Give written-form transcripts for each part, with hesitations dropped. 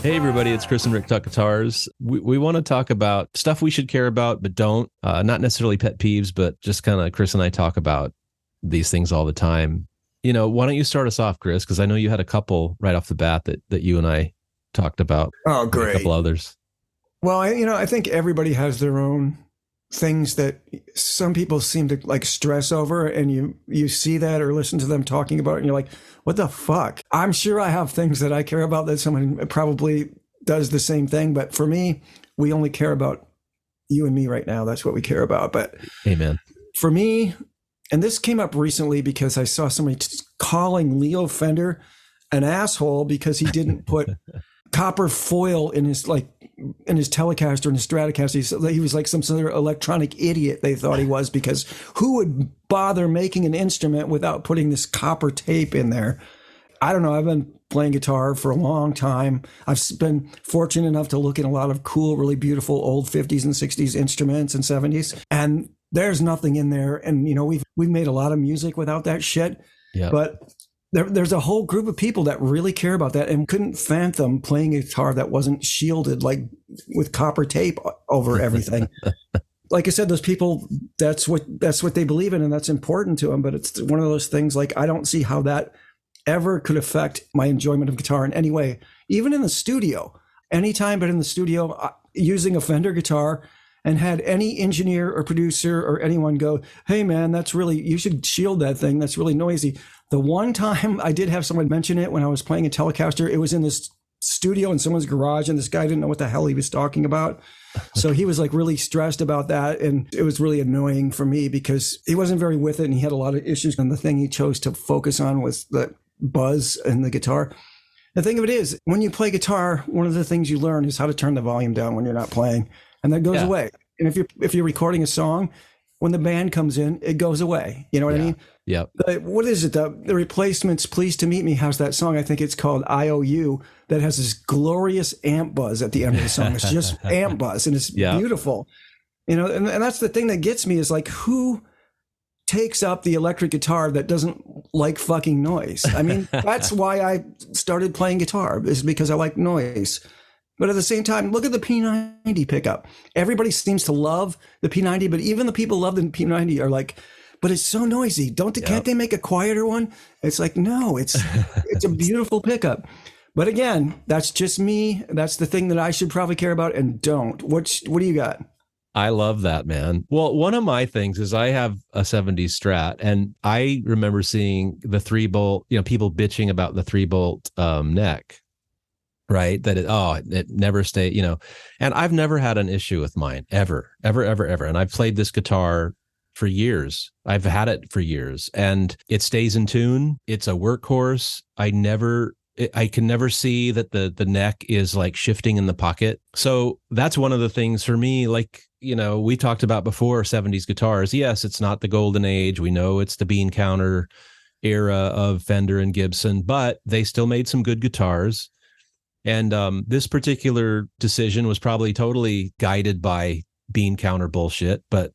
Hey everybody, it's Chris and Rick Talk Guitars. We want to talk about stuff we should care about but don't. Not necessarily pet peeves, but just kind of Chris and I talk about these things all the time. You know, why don't you start us off, Chris? Because I know you had a couple right off the bat that you and I talked about. Oh, and great. A couple others. Well, I think everybody has their own things that some people seem to like stress over, and you see that or listen to them talking about it, and you're like, what the fuck? I'm sure I have things that I care about that someone probably does the same thing. But for me, we only care about you and me right now. That's what we care about. But Amen. For me, and this came up recently because I saw somebody calling Leo Fender an asshole because he didn't put copper foil in his Telecaster and his Stratocaster. He was like some sort of electronic idiot, they thought he was, because who would bother making an instrument without putting this copper tape in there? I don't know. I've been playing guitar for a long time. I've been fortunate enough to look at a lot of cool, really beautiful old 50s and 60s instruments and 70s. And there's nothing in there. And, we've made a lot of music without that shit. Yeah. But there's a whole group of people that really care about that and couldn't fathom playing a guitar that wasn't shielded, like with copper tape over everything. Like I said, those people, that's what they believe in, and that's important to them. But it's one of those things, like, I don't see how that ever could affect my enjoyment of guitar in any way, even in the studio. Anytime but in the studio, using a Fender guitar, and had any engineer or producer or anyone go, hey man, you should shield that thing. That's really noisy. The one time I did have someone mention it when I was playing a Telecaster, it was in this studio in someone's garage, and this guy didn't know what the hell he was talking about. So he was like really stressed about that. And it was really annoying for me because he wasn't very with it, and he had a lot of issues. And the thing he chose to focus on was the buzz in the guitar. The thing of it is, when you play guitar, one of the things you learn is how to turn the volume down when you're not playing. And that goes away. And if you're recording a song, when the band comes in, it goes away. You know what I mean? Yep. What is it? The Replacements' Pleased to Meet Me has that song. I think it's called IOU, that has this glorious amp buzz at the end of the song. It's just amp buzz, and it's beautiful. And that's the thing that gets me, is like, who takes up the electric guitar that doesn't like fucking noise? I mean, that's why I started playing guitar, is because I like noise. But at the same time, look at the P90 pickup. Everybody seems to love the P90, but even the people who love the P90 are like, but it's so noisy. Can't they make a quieter one? It's like, no, it's a beautiful pickup. But again, that's just me. That's the thing that I should probably care about and don't. What do you got? I love that, man. Well, one of my things is I have a 70s Strat, and I remember seeing the 3-bolt, people bitching about the 3-bolt neck. Right. That it never stayed, and I've never had an issue with mine ever. And I've played this guitar for years. I've had it for years, and it stays in tune. It's a workhorse. I can never see that the neck is like shifting in the pocket. So that's one of the things for me, like, we talked about before, 70s guitars. Yes, it's not the golden age. We know it's the bean counter era of Fender and Gibson, but they still made some good guitars. And this particular decision was probably totally guided by bean counter bullshit, but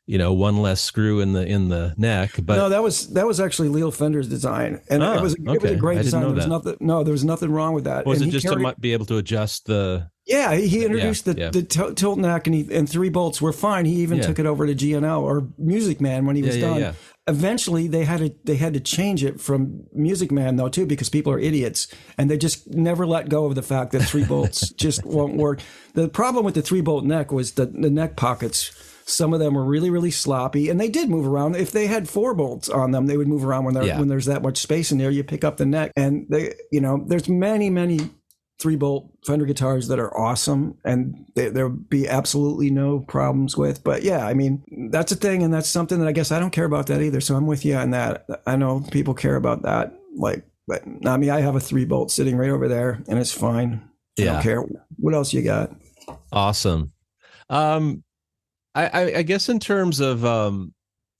one less screw in the neck. But no, that was actually Leo Fender's design, and it was a great design. There was nothing wrong with that. Was it just to be able to adjust the? Yeah, he introduced the tilt neck, and 3 bolts were fine. He even took it over to GNL or Music Man when he was done. Yeah. Eventually, they had to change it from Music Man, though, too, because people are idiots, and they just never let go of the fact that 3 bolts just won't work. The problem with the 3-bolt neck was the neck pockets. Some of them were really, really sloppy, and they did move around. If they had 4 bolts on them, they would move around when there's that much space in there. You pick up the neck, and there's many, many 3-bolt Fender guitars that are awesome, and there'll be absolutely no problems with. But yeah, I mean, that's a thing, and that's something that I guess I don't care about that either. So I'm with you on that. I know people care about that, but I mean, I have a 3-bolt sitting right over there, and it's fine. I don't care. What else you got? Awesome. I guess in terms of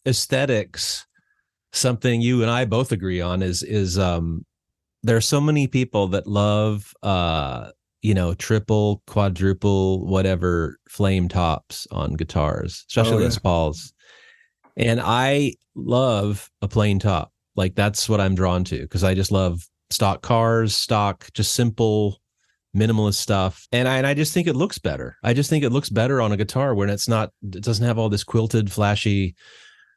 aesthetics, something you and I both agree on is there are so many people that love, triple, quadruple, whatever flame tops on guitars, especially Les Pauls. And I love a plain top. Like, that's what I'm drawn to, because I just love stock cars, just simple minimalist stuff. And I just think it looks better. I just think it looks better on a guitar when it doesn't have all this quilted, flashy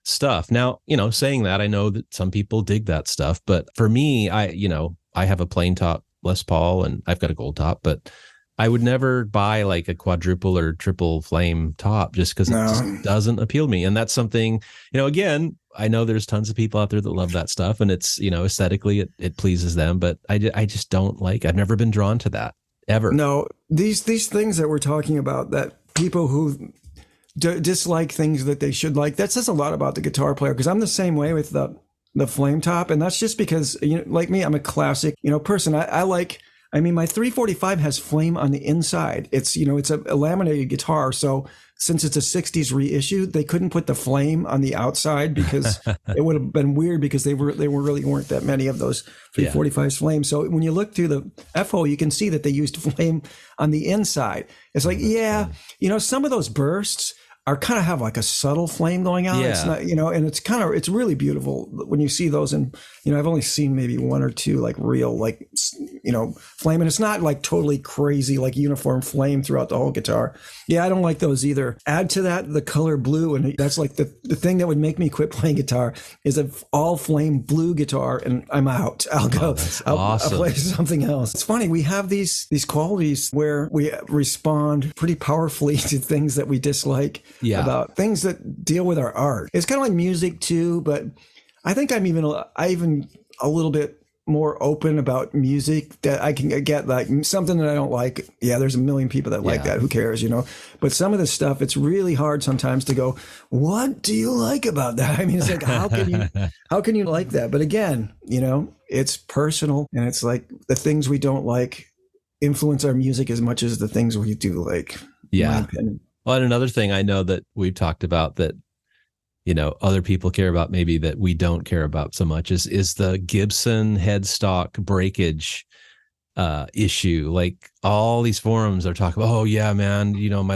stuff. Now, saying that, I know that some people dig that stuff, but for me, I have a plain top Les Paul and I've got a gold top, but I would never buy like a quadruple or triple flame top just because it just doesn't appeal to me. And that's something, again, I know there's tons of people out there that love that stuff and it's, aesthetically it pleases them, but I just don't like, I've never been drawn to that ever. No, these things that we're talking about, that people who dislike things that they should like, that says a lot about the guitar player, because I'm the same way with the flame top. And that's just because, like me, I'm a classic, person. I mean, my 345 has flame on the inside. It's, it's a laminated guitar. So since it's a 60s reissue, they couldn't put the flame on the outside because it would have been weird, because they really weren't that many of those 345s flame. So when you look through the FO, you can see that they used flame on the inside. It's like, some of those bursts are kind of have like a subtle flame going on. It's not, and it's really beautiful when you see those. And, I've only seen maybe one or two like real, like, flame. And it's not like totally crazy, like uniform flame throughout the whole guitar. Yeah, I don't like those either. Add to that the color blue. And that's like the thing that would make me quit playing guitar is an all flame blue guitar, and I'm out. I'll go. I'll play something else. It's funny. We have these qualities where we respond pretty powerfully to things that we dislike. About things that deal with our art. It's kind of like music too, but I think I'm even a little bit more open about music, that I can get like something that I don't like. Yeah, there's a million people that like that. Who cares, But some of this stuff, it's really hard sometimes to go, what do you like about that? I mean, it's like, how can you like that? But again, it's personal, and it's like the things we don't like influence our music as much as the things we do like. Yeah. Well, and another thing I know that we've talked about that, other people care about, maybe that we don't care about so much, is the Gibson headstock breakage issue. Like all these forums are talking about, oh yeah, man, people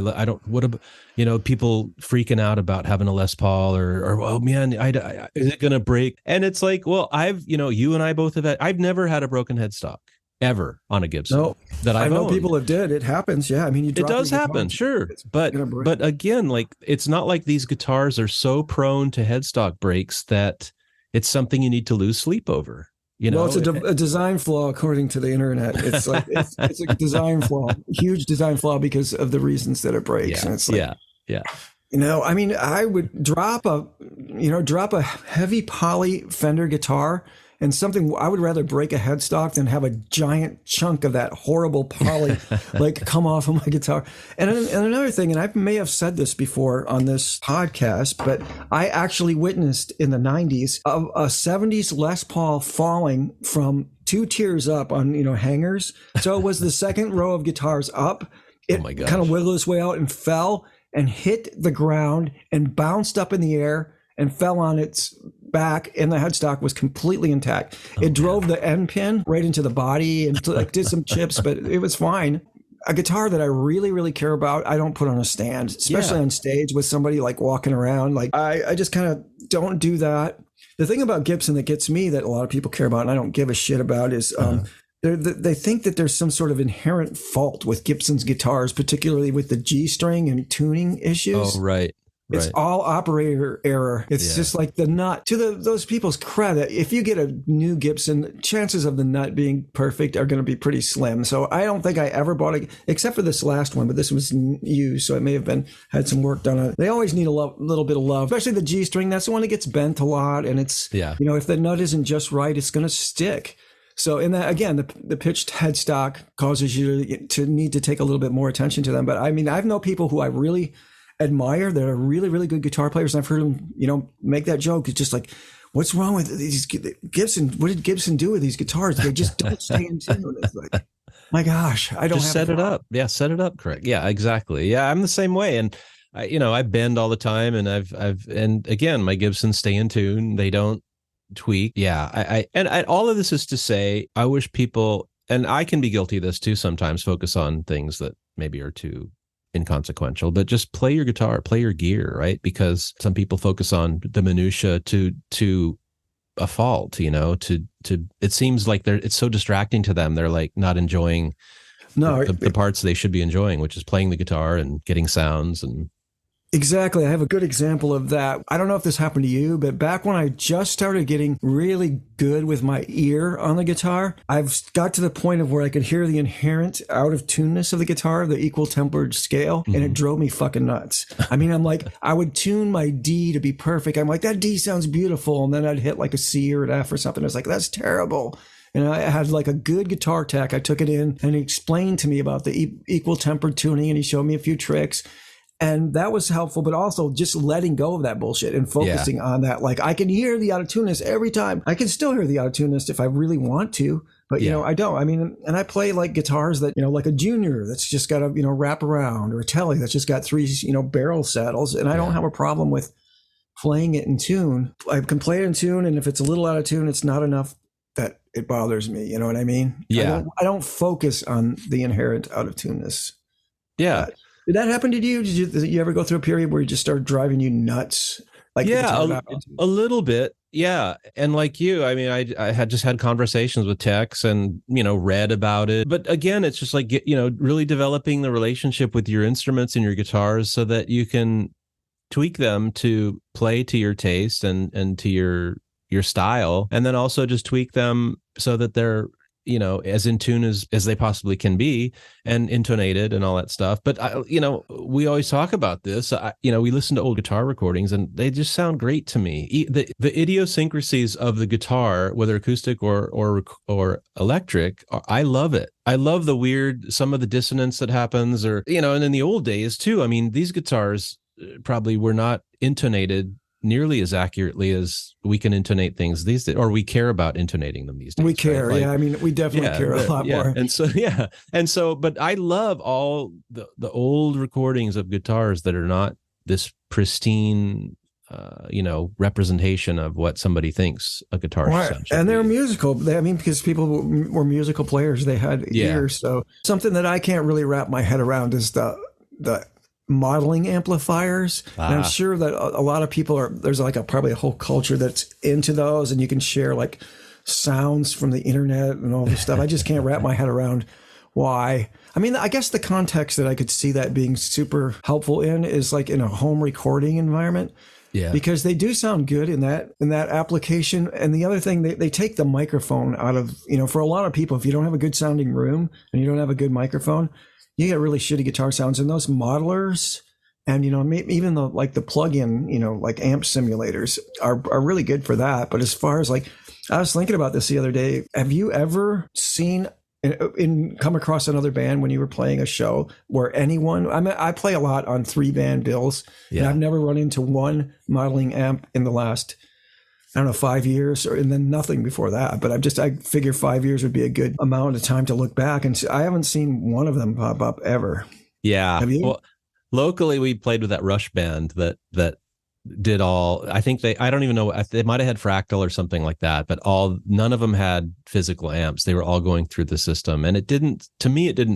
freaking out about having a Les Paul or oh man, is it going to break? And it's like, well, you and I both I've never had a broken headstock ever on a Gibson. No, that I know people have did. It happens. Yeah. I mean, it does happen. Sure. But again, like, it's not like these guitars are so prone to headstock breaks that it's something you need to lose sleep over. Well, it's a design flaw, according to the internet. It's like, it's a design flaw, huge design flaw, because of the reasons that it breaks. Yeah. And it's like, I mean, I would drop a heavy poly Fender guitar, and something, I would rather break a headstock than have a giant chunk of that horrible poly like come off of my guitar. And another thing, and I may have said this before on this podcast, but I actually witnessed in the 90s a 70s Les Paul falling from 2 tiers up on, hangers. So it was the second row of guitars up. It kind of wiggled its way out and fell and hit the ground and bounced up in the air and fell on its back, and the headstock was completely intact. It drove the end pin right into the body and did some chips, but it was fine. A guitar that I really, really care about, I don't put on a stand, especially on stage with somebody like walking around. Like I just kind of don't do that. The thing about Gibson that gets me, that a lot of people care about and I don't give a shit about, is they think that there's some sort of inherent fault with Gibson's guitars, particularly with the G string and tuning issues. Oh, right. It's all operator error. It's just like the nut. To those people's credit, if you get a new Gibson, chances of the nut being perfect are going to be pretty slim. So I don't think I ever bought it, except for this last one, but this was used, so it may have had some work done on it. They always need a little bit of love, especially the G string. That's the one that gets bent a lot, and it's if the nut isn't just right, it's going to stick. So in that, again, the pitched headstock causes you to need to take a little bit more attention to them. But I mean, I've known people who I really admire that are really, really good guitar players, and I've heard them, make that joke. It's just like, what's wrong with these Gibson? What did Gibson do with these guitars? They just don't stay in tune. It's like, my gosh, I don't just set it up. Yeah, set it up correct. Yeah, exactly. Yeah, I'm the same way, and I bend all the time, and and again, my Gibsons stay in tune. They don't tweak. Yeah, I all of this is to say, I wish people, and I can be guilty of this too sometimes, focus on things that maybe are too inconsequential, but just play your guitar, play your gear, right? Because some people focus on the minutia to a fault, to it seems like it's so distracting to them. They're like not enjoying No, the parts they should be enjoying, which is playing the guitar and getting sounds. And exactly. I have a good example of that. I don't know if this happened to you, but back when I just started getting really good with my ear on the guitar, I've got to the point of where I could hear the inherent out of tuneness of the guitar, the equal tempered scale, and it drove me fucking nuts. I mean, I'm like, I would tune my D to be perfect. I'm like, that D sounds beautiful. And then I'd hit like a C or an F or something. I was like, that's terrible. And I had like a good guitar tech. I took it in and he explained to me about the equal tempered tuning, and he showed me a few tricks. And that was helpful, but also just letting go of that bullshit and focusing on that. Like, I can hear the out of tuneness every time. I can still hear the out of tuneness if I really want to, but you know, I don't. I mean, and I play like guitars that, you know, like a Junior that's just got a, you know, wrap around, or a Tele that's just got 3, you know, barrel saddles. And I don't have a problem with playing it in tune. I can play it in tune. And if it's a little out of tune, it's not enough that it bothers me. You know what I mean? Yeah. I don't focus on the inherent out of tuneness. Yeah. Did that happen to you? Did you ever go through a period where you just started driving you nuts? Like, yeah, a little bit. Yeah. And like you, I mean, I had just had conversations with techs and, you know, read about it. But again, it's just like, you know, really developing the relationship with your instruments and your guitars so that you can tweak them to play to your taste and to your style, and then also just tweak them so that they're, you know, as in tune as they possibly can be, and intonated and all that stuff. But you know, we always talk about this. You know, we listen to old guitar recordings and they just sound great to me. The idiosyncrasies of the guitar, whether acoustic or electric, I love it. I love the weird, some of the dissonance that happens, or, you know, and in the old days too. I mean, these guitars probably were not intonated nearly as accurately as we can intonate things these days, or we care about intonating them these days. We care. Right? Like, yeah. I mean, we definitely care a lot more. And so, but I love all the old recordings of guitars that are not this pristine, you know, representation of what somebody thinks a guitar should and be. they're musical. I mean, because people were musical players, they had ears. So something that I can't really wrap my head around is the modeling amplifiers. And I'm sure that a lot of people there's like probably a whole culture that's into those, and you can share like sounds from the internet and all this stuff. I just can't wrap my head around why. I mean, I guess the context that I could see that being super helpful in is like in a home recording environment. Yeah. Because they do sound good in that application. And the other thing, they take the microphone out of, you know, for a lot of people, if you don't have a good sounding room and you don't have a good microphone, you get really shitty guitar sounds. And those modelers and, you know, even the plug-in, you know, like amp simulators are really good for that. But as far as like, I was thinking about this the other day. Have you ever seen come across another band when you were playing a show where anyone, I play a lot on 3-band bills, and I've never run into one modeling amp in the last, I don't know, 5 years, and then nothing before that. But I figure 5 years would be a good amount of time to look back. And I haven't seen one of them pop up ever. Yeah. Have you? Well, locally, we played with that Rush band that did all, I think I don't even know, they might have had Fractal or something like that, but none of them had physical amps. They were all going through the system, and it didn't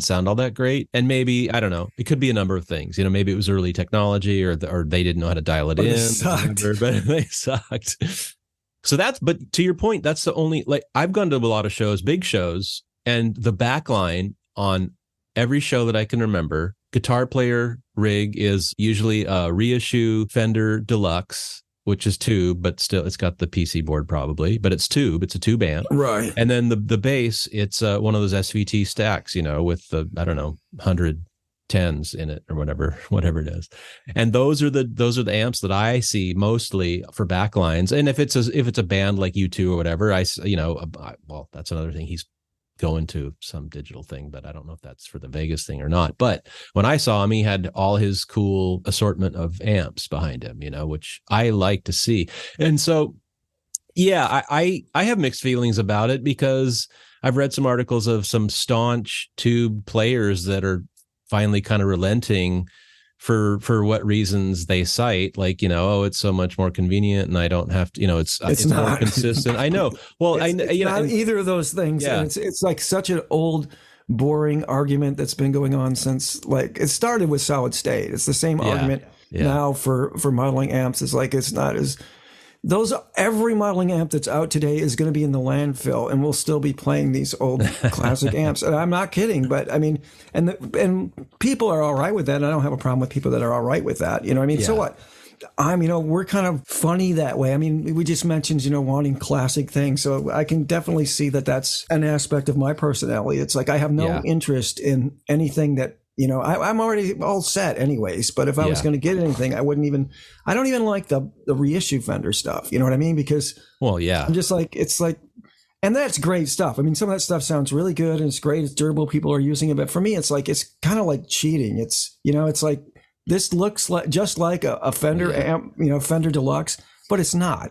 sound all that great. And maybe, I don't know, it could be a number of things. You know, maybe it was early technology, or they didn't know how to dial it in. But they sucked. So but to your point, that's the only, like, I've gone to a lot of shows, big shows, and the backline on every show that I can remember, guitar player rig is usually a reissue Fender Deluxe, which is tube, but still it's got the PC board probably, but it's tube. It's a tube amp. Right. And then the bass, it's one of those SVT stacks, you know, with the, I don't know, 110s in it or whatever it is. And those are the amps that I see mostly for backlines. And if it's a band like U2 or whatever, well, that's another thing. He's going to some digital thing, but I don't know if that's for the Vegas thing or not. But when I saw him, he had all his cool assortment of amps behind him, you know, which I like to see. And so, yeah, I have mixed feelings about it, because I've read some articles of some staunch tube players that are finally kind of relenting for what reasons they cite, like, you know, it's so much more convenient and I don't have to, you know, it's not more consistent. I know. Well, it's not either of those things. Yeah. And it's like such an old, boring argument that's been going on since, like, it started with solid state. It's the same argument now for modeling amps. It's like, it's not as those every modeling amp that's out today is going to be in the landfill, and we'll still be playing these old classic amps. And I'm not kidding, but I mean, and people are all right with that. And I don't have a problem with people that are all right with that. You know what I mean? Yeah. So what? We're kind of funny that way. I mean, we just mentioned, wanting classic things. So I can definitely see that that's an aspect of my personality. It's like I have no interest in anything that, I'm already all set anyways. But if I was going to get anything, I don't even like the reissue Fender stuff. You know what I mean? Because, I'm just like, it's like, and that's great stuff. I mean, some of that stuff sounds really good and it's great. It's durable. People are using it. But for me, it's like, it's kind of like cheating. It's, it's like, this looks like just like a Fender amp, Fender Deluxe, but it's not.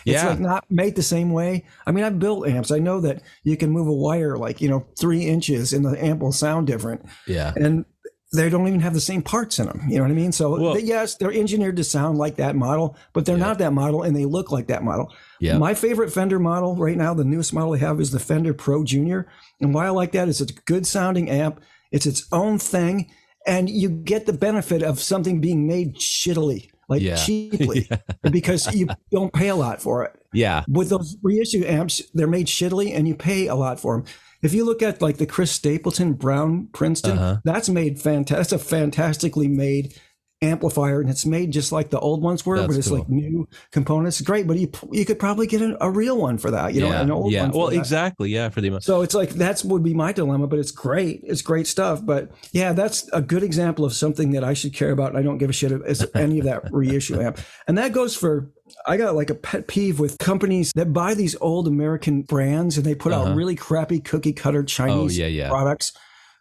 It's like not made the same way. I mean, I've built amps. I know that you can move a wire like, 3 inches and the amp will sound different. Yeah. And they don't even have the same parts in them. You know what I mean? So yes, they're engineered to sound like that model, but they're not that model and they look like that model. Yeah. My favorite Fender model right now, the newest model I have is the Fender Pro Junior. And why I like that is it's a good sounding amp. It's its own thing. And you get the benefit of something being made shittily, cheaply, because you don't pay a lot for it. Yeah. With those reissue amps, they're made shittily and you pay a lot for them. If you look at like the Chris Stapleton Brown Princeton, that's made fantastic. That's a fantastically made amplifier, and it's made just like the old ones were, but it's like new components. Great, but you could probably get a real one for that. An old one. Well, exactly. Yeah, for the amount. So it's like that's would be my dilemma, but it's great. It's great stuff. But yeah, that's a good example of something that I should care about, and I don't give a shit as any of that reissue amp. And that goes for. I got like a pet peeve with companies that buy these old American brands and they put out really crappy cookie cutter Chinese products.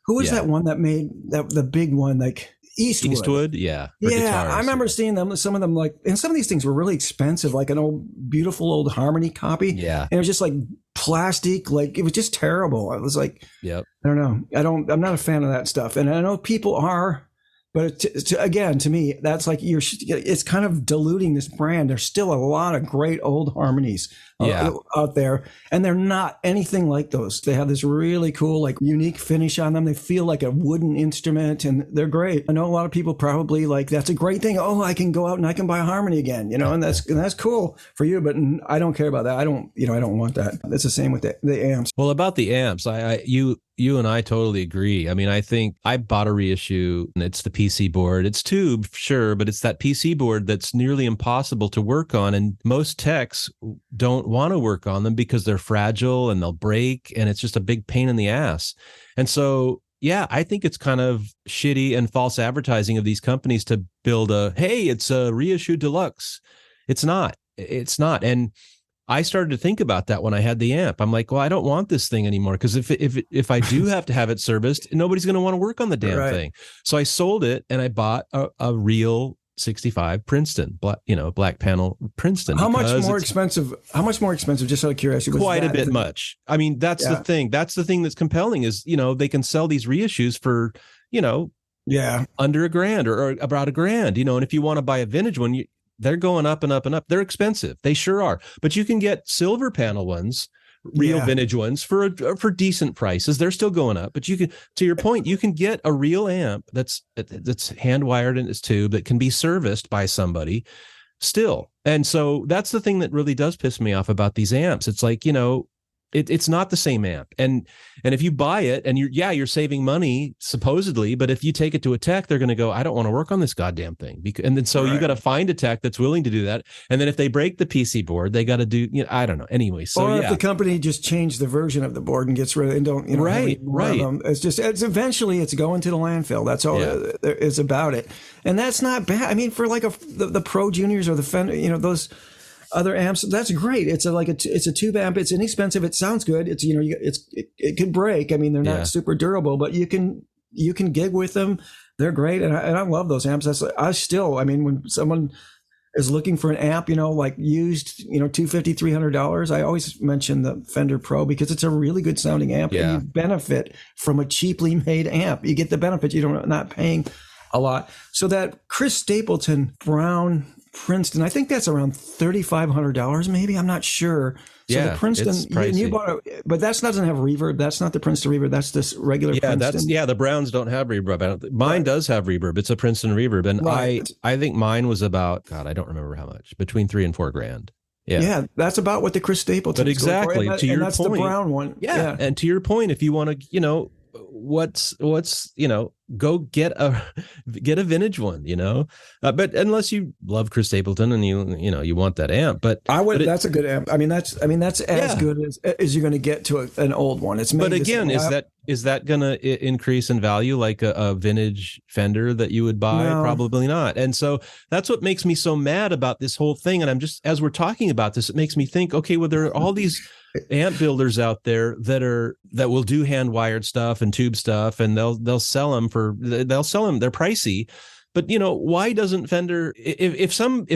Who is that one that made the big one like? Eastwood, yeah. Yeah, I remember seeing them, some of them and some of these things were really expensive, like an beautiful old Harmony copy. Yeah. And it was just like plastic, like it was just terrible. I was like, I don't know. I'm not a fan of that stuff. And I know people are, but again, to me, that's like it's kind of diluting this brand. There's still a lot of great old Harmonies out there, and they're not anything like those. They have this really cool, like unique finish on them. They feel like a wooden instrument, and they're great. I know a lot of people probably like that's a great thing. Oh, I can go out and I can buy a Harmony again, and that's cool for you. But I don't care about that. I don't want that. It's the same with the amps. Well, about the amps, you and I totally agree. I mean, I think I bought a reissue and it's the PC board. It's tube, sure, but it's that PC board that's nearly impossible to work on. And most techs don't want to work on them because they're fragile and they'll break. And it's just a big pain in the ass. And so, I think it's kind of shitty and false advertising of these companies to build it's a reissue deluxe. It's not. And I started to think about that when I had the amp. I'm like, well, I don't want this thing anymore because if I do have to have it serviced, nobody's going to want to work on the damn thing. So I sold it and I bought a real 65 Princeton, black panel Princeton. How much more expensive? Just out of curiosity, quite a bit much. I mean, that's the thing. That's the thing that's compelling is they can sell these reissues for under $1,000 or about $1,000. And if you want to buy a vintage one, they're going up and up and up. They're expensive. They sure are. But you can get silver panel ones, real vintage ones for decent prices. They're still going up. But you can, to your point, you can get a real amp that's hand wired in its tube that can be serviced by somebody still. And so that's the thing that really does piss me off about these amps. It's like, it's not the same amp. And if you buy it and you're saving money supposedly, but if you take it to a tech, they're going to go, I don't want to work on this goddamn thing. And then so you got to find a tech that's willing to do that. And then if they break the PC board, they got to do, I don't know. Anyway, so or if the company just changed the version of the board and gets rid of it and don't, right. It's eventually it's going to the landfill. That's all it's about it. And that's not bad. I mean, for like the Pro Juniors or the Fender, those other amps, that's great. It's a tube amp. It's inexpensive. It sounds good. It's it could break. I mean, they're not super durable, but you can gig with them. They're great, and I love those amps. When someone is looking for an amp, like used, $250, $300, I always mention the Fender Pro because it's a really good sounding amp, and you benefit from a cheaply made amp. You get the benefit. You're not paying a lot. So that Chris Stapleton Brown Princeton, I think that's around $3,500, maybe. I'm not sure. So the Princeton, you bought it, but that doesn't have reverb. That's not the Princeton reverb. That's this regular Princeton. The Browns don't have reverb. Mine does have reverb. It's a Princeton reverb, and I think mine was about I don't remember how much, between $3,000 and $4,000. Yeah, that's about what the Chris Stapleton. But exactly, to your that's point, the brown one. Yeah. And to your point, if you want to, what's go get a vintage one, but unless you love Chris Stapleton and you want that amp, but I would. But that's a good amp. I mean, that's as good as you're going to get to an old one. It's made but again, is that going to increase in value like a vintage Fender that you would buy? No. Probably not. And so that's what makes me so mad about this whole thing. And I'm just, as we're talking about this, it makes me think, okay, well, there are all these amp builders out there that will do hand wired stuff and tube stuff, and they'll sell them. They're pricey. But why doesn't Fender, if some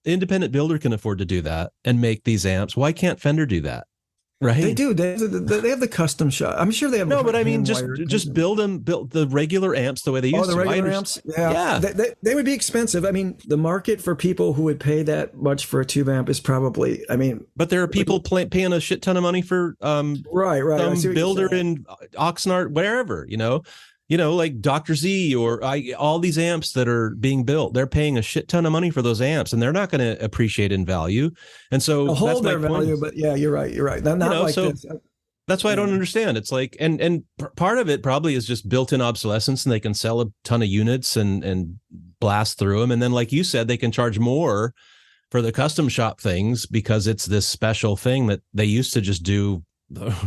independent builder can afford to do that and make these amps, why can't Fender do that? Right. They do. They have the custom shop. I'm sure they have. No, but I mean, just build the regular amps the way they used to. Oh, the regular amps? Yeah. They would be expensive. I mean, the market for people who would pay that much for a tube amp is probably, But there are people paying a shit ton of money for right. some builder in Oxnard, wherever, like Dr. Z or all these amps that are being built, they're paying a shit ton of money for those amps, and they're not going to appreciate in value. And so they'll hold their value, but yeah, you're right. Not like this. That's why I don't understand. It's like, and part of it probably is just built-in obsolescence, and they can sell a ton of units and blast through them. And then, like you said, they can charge more for the custom shop things because it's this special thing that they used to just do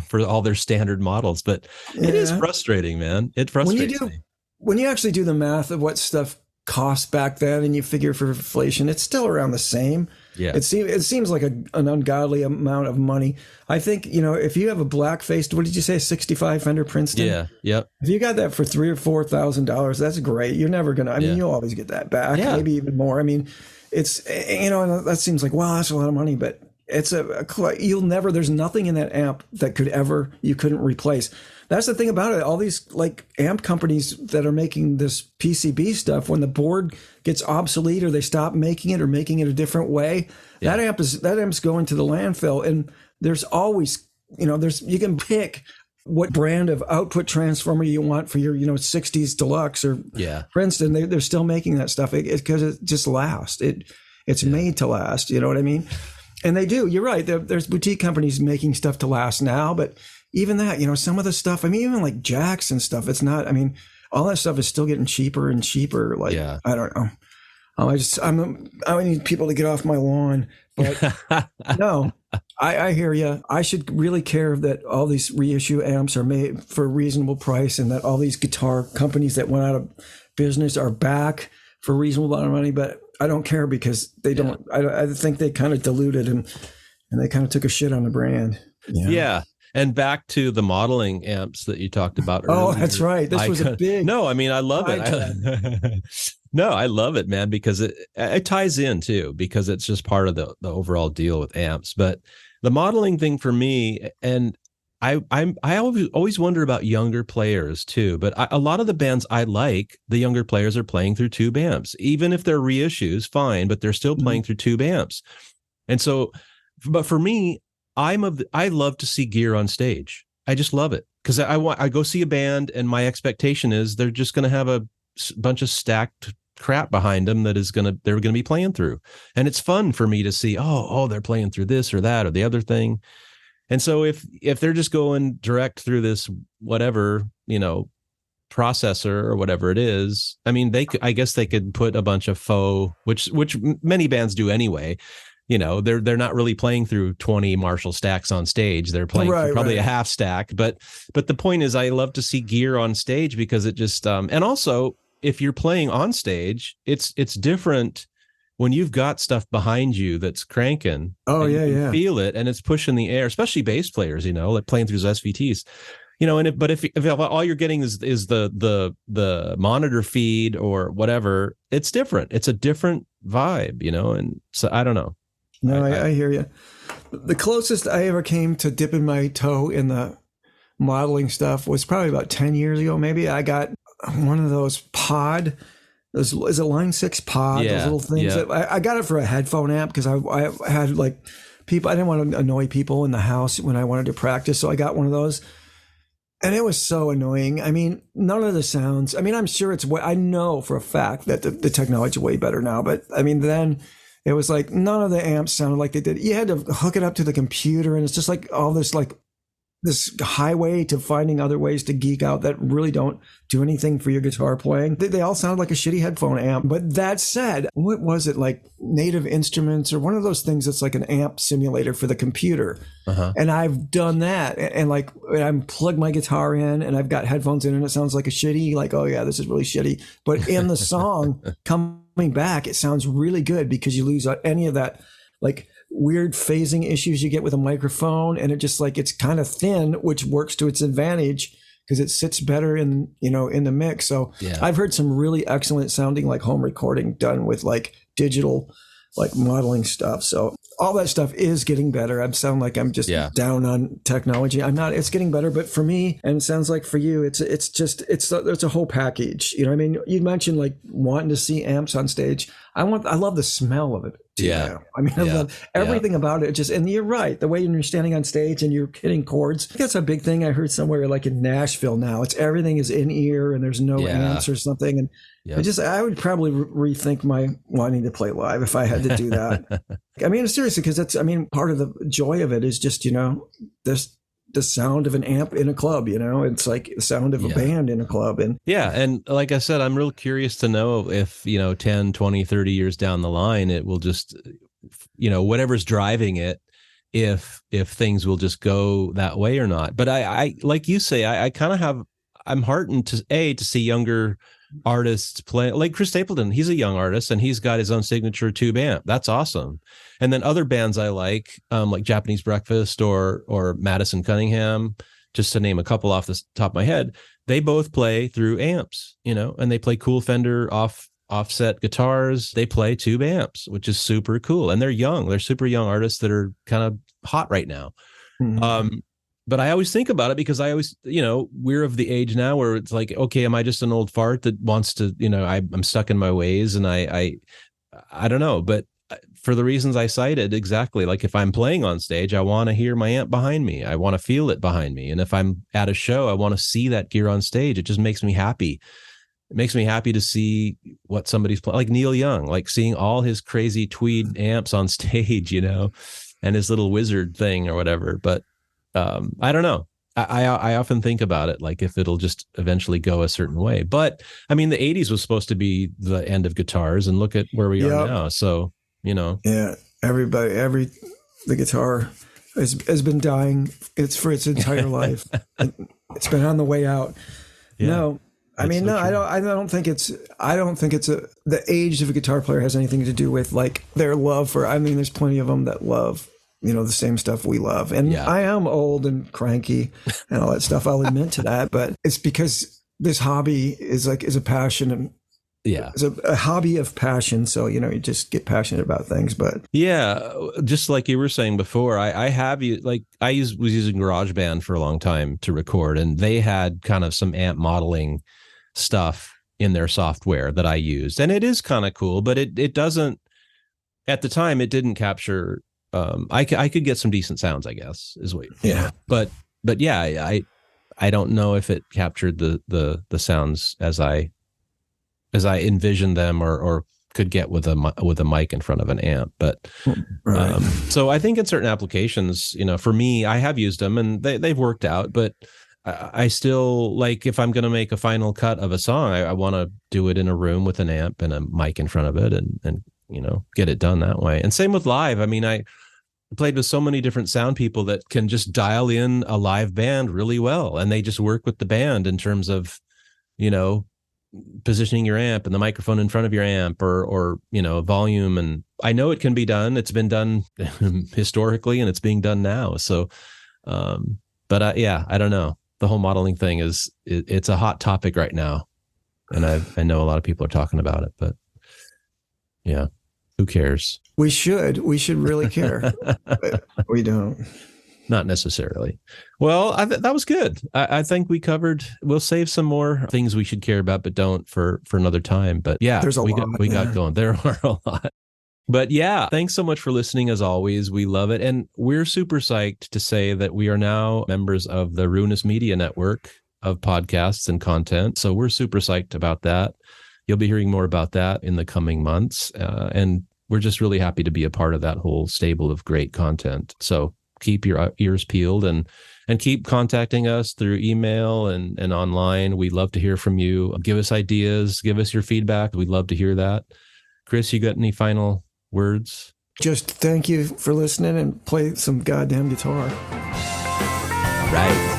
for all their standard models. But it is frustrating, man. It frustrates me. When you actually do the math of what stuff cost back then and you figure for inflation, it's still around the same. Yeah. It seems like an ungodly amount of money. I think, if you have a black faced, what did you say, 65 Fender Princeton? Yeah. Yep. If you got that for $3,000 or $4,000, that's great. You're never going to, you'll always get that back, maybe even more. I mean, it's, and that seems like, wow, that's a lot of money, but it's there's nothing in that amp that you couldn't replace. That's the thing about it. All these like amp companies that are making this PCB stuff, when the board gets obsolete or they stop making it or making it a different way, that amp's going to the landfill. And there's always, you can pick what brand of output transformer you want for your, 60s Deluxe or Princeton. They're still making that stuff because it just lasts. It's made to last. You know what I mean? And they do. You're right. There's boutique companies making stuff to last now, but even that, some of the stuff, even like jacks and stuff, it's not, all that stuff is still getting cheaper and cheaper. Like, I don't know. I need people to get off my lawn, but no, I hear you. I should really care that all these reissue amps are made for a reasonable price and that all these guitar companies that went out of business are back for a reasonable amount of money, but I don't care because they don't. I think they kind of diluted and they kind of took a shit on the brand. Yeah. And back to the modeling amps that you talked about earlier. Oh, that's right. This was a big. No, I love it. No, I love it, man, because it ties in too, because it's just part of the overall deal with amps. But the modeling thing for me, and I always wonder about younger players too, but a lot of the bands I like, the younger players are playing through tube amps, even if they're reissues, fine, but they're still playing through tube amps. And so, but for me, I love to see gear on stage. I just love it because I go see a band and my expectation is they're just going to have a bunch of stacked crap behind them they're going to be playing through, and it's fun for me to see. Oh, they're playing through this or that or the other thing. And so if they're just going direct through this whatever, processor or whatever it is, I guess they could put a bunch of faux, which many bands do anyway. They're not really playing through 20 Marshall stacks on stage. They're playing probably a half stack. But the point is, I love to see gear on stage because it just and also if you're playing on stage, it's different when you've got stuff behind you that's cranking. Oh, yeah. Feel it, and it's pushing the air, especially bass players, like playing through SVTs. But if all you're getting is the monitor feed or whatever, it's different. It's a different vibe, and so I don't know. No, I hear you. The closest I ever came to dipping my toe in the modeling stuff was probably about 10 years ago. Maybe I got one of those pod. Is it Line 6 pod? Yeah, those little things. Yeah. I got it for a headphone amp because I had like people. I didn't want to annoy people in the house when I wanted to practice, so I got one of those. And it was so annoying. None of the sounds. I know for a fact that the technology is way better now, but then it was like none of the amps sounded like they did. You had to hook it up to the computer, and it's just like all this like this highway to finding other ways to geek out that really don't do anything for your guitar playing. They all sound like a shitty headphone amp. But that said, what was it, like Native Instruments or one of those things that's like an amp simulator for the computer? And I've done that, and like I'm plugged my guitar in and I've got headphones in and it sounds like a shitty, like, oh yeah, this is really shitty. But in the song coming back, it sounds really good because you lose any of that like weird phasing issues you get with a microphone, and it just like it's kind of thin, which works to its advantage because it sits better in in the mix. So I've heard some really excellent sounding like home recording done with like digital like modeling stuff. So all that stuff is getting better. I sound like I'm just down on technology. I'm not. It's getting better, but for me, and it sounds like for you, it's there's a whole package. You know what I mean? You mentioned like wanting to see amps on stage. I love the smell of it. Yeah. I mean, I love everything about it. Just, and you're right. The way you're standing on stage and you're hitting chords. I think that's a big thing I heard somewhere like in Nashville now. It's everything is in ear and there's no amps or something. And I would probably rethink my wanting to play live if I had to do that. I mean, seriously, because part of the joy of it is just, the sound of an amp in a club, it's like the sound of a band in a club. And and like I said, I'm real curious to know if 10, 20, 30 years down the line it will just whatever's driving it, if things will just go that way or not. But I like you say, I'm heartened to see younger artists play, like Chris Stapleton. He's a young artist and he's got his own signature tube amp. That's awesome. And then other bands I like Japanese Breakfast or Madison Cunningham, just to name a couple off the top of my head, they both play through amps, and they play cool Fender offset guitars. They play tube amps, which is super cool. And they're young. They're super young artists that are kind of hot right now. Mm-hmm. But I always think about it because I always, we're of the age now where it's like, okay, am I just an old fart that wants to, I'm stuck in my ways, and I don't know. But for the reasons I cited, exactly, like if I'm playing on stage, I want to hear my amp behind me. I want to feel it behind me. And if I'm at a show, I want to see that gear on stage. It just makes me happy. It makes me happy to see what somebody's playing, like Neil Young, like seeing all his crazy tweed amps on stage, and his little wizard thing or whatever. But I don't know. I often think about it, like if it'll just eventually go a certain way. But I mean, the 80s was supposed to be the end of guitars, and look at where we are now. So, Yeah. The guitar has been dying. It's for its entire life. It's been on the way out. Yeah. No, I don't think it's the age of a guitar player has anything to do with like their love for, there's plenty of them that love the same stuff we love. And I am old and cranky and all that stuff. I'll admit to that, but it's because this hobby is a passion, and it's a hobby of passion. So, you just get passionate about things. But just like you were saying before, was using GarageBand for a long time to record, and they had kind of some amp modeling stuff in their software that I used. And it is kind of cool, but it doesn't, at the time, it didn't capture. I could get some decent sounds, I guess, is what. Yeah. But I don't know if it captured the sounds as I envisioned them or could get with a mic in front of an amp. But so I think in certain applications, for me, I have used them and they've worked out. But I still, like, if I'm going to make a final cut of a song, I want to do it in a room with an amp and a mic in front of it, and get it done that way. And same with live. I mean, I played with so many different sound people that can just dial in a live band really well, and they just work with the band in terms of, positioning your amp and the microphone in front of your amp or volume. And I know it can be done. It's been done historically, and it's being done now. So, but I don't know. The whole modeling thing it's a hot topic right now. And I know a lot of people are talking about it, but yeah. Who cares? We should really care. But we don't. Not necessarily. Well, that was good. I think we covered. We'll save some more things we should care about, but don't for another time. But yeah, there's we got going. There are a lot. But yeah, thanks so much for listening. As always, we love it, and we're super psyched to say that we are now members of the Ruinous Media Network of podcasts and content. So we're super psyched about that. You'll be hearing more about that in the coming months. And we're just really happy to be a part of that whole stable of great content. So keep your ears peeled and keep contacting us through email and online. We'd love to hear from you. Give us ideas, give us your feedback. We'd love to hear that. Chris, you got any final words? Just thank you for listening and play some goddamn guitar. Right.